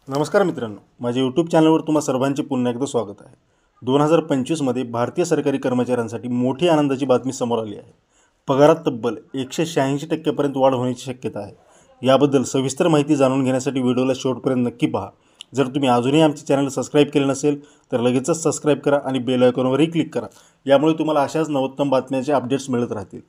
नमस्कार मित्रांनो, माझ्या यूट्यूब चॅनलवर तुम्हा सर्वांचे पुन्हा एकदा स्वागत आहे। 2025 मध्ये भारतीय सरकारी कर्मचाऱ्यांसाठी मोठी आनंदाची बातमी समोर आली आहे। पगारात तब्बल 186% पर्यंत वाढ होण्याची शक्यता आहे। याबद्दल सविस्तर माहिती जाणून घेण्यासाठी व्हिडिओला शेवटपर्यंत नक्की पहा। जर तुम्ही अजूनही आमचे चॅनल सबस्क्राइब केले नसेल तर लगेचच सबस्क्राइब करा आणि बेल आयकॉनवरही क्लिक करा। यामुळे तुम्हाला अशाच नवोत्तम बातम्यांचे अपडेट्स मिळत राहतील।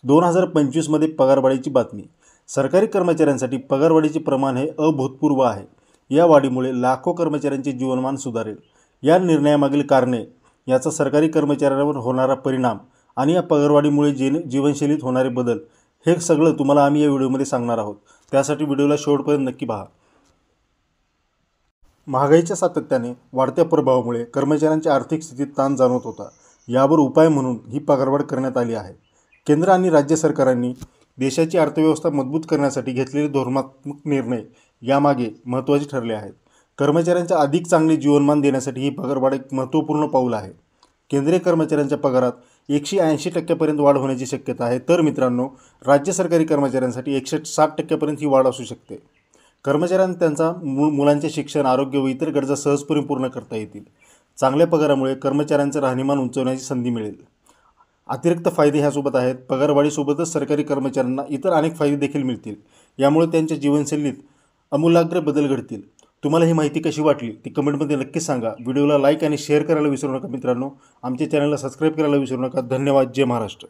2025 मध्ये पगारवाढीची बातमी। सरकारी कर्मचाऱ्यांसाठी पगारवाढीचे प्रमाण हे अभूतपूर्व आहे। या वाढीमुळे लाखो कर्मचाऱ्यांचे जीवनमान सुधारेल। या निर्णयामागील कारणे, याचा सरकारी कर्मचाऱ्यांवर होणारा परिणाम आणि या पगारवाढीमुळे जीवनशैलीत होणारे बदल हे सगळं तुम्हाला आम्ही या व्हिडिओमध्ये सांगणार आहोत। त्यासाठी व्हिडिओला शेवटपर्यंत नक्की पहा। महागाईच्या सातत्याने वाढत्या प्रभावामुळे कर्मचाऱ्यांच्या आर्थिक स्थितीत ताण जाणवत होता। यावर उपाय म्हणून ही पगारवाढ करण्यात आली आहे। केंद्र आणि राज्य सरकारांनी देशाची अर्थव्यवस्था मजबूत करण्यासाठी घेतलेले धोरणात्मक निर्णय यामागे महत्त्वाचे ठरले आहेत। कर्मचाऱ्यांच्या अधिक चांगले जीवनमान देण्यासाठी ही पगारवाढ एक महत्त्वपूर्ण पाऊल आहे। केंद्रीय कर्मचाऱ्यांच्या पगारात 180% पर्यंत वाढ होण्याची शक्यता आहे, तर मित्रांनो राज्य सरकारी कर्मचाऱ्यांसाठी 160% पर्यंत ही वाढ असू शकते। कर्मचाऱ्यांना त्यांच्या मुलांचे शिक्षण, आरोग्य व इतर गरजा सहजपणे पूर्ण करता येतील। चांगल्या पगारामुळे कर्मचाऱ्यांचे राहणीमान उंचावण्याची संधी मिळेल। अतिरिक्त फायदे ह्यासोबत आहेत। पगारवाढीसोबतच सरकारी कर्मचाऱ्यांना इतर अनेक फायदे देखील मिळतील। यामुळे त्यांच्या जीवनशैलीत आमूलाग्र बदल घडतील। तुम्हाला ही माहिती कशी वाटली ती कमेंटमध्ये नक्की सांगा। व्हिडिओला लाईक आणि शेअर करायला विसरू नका मित्रांनो। आमच्या चॅनलला सबस्क्राइब करायला विसरू नका। धन्यवाद। जय महाराष्ट्र।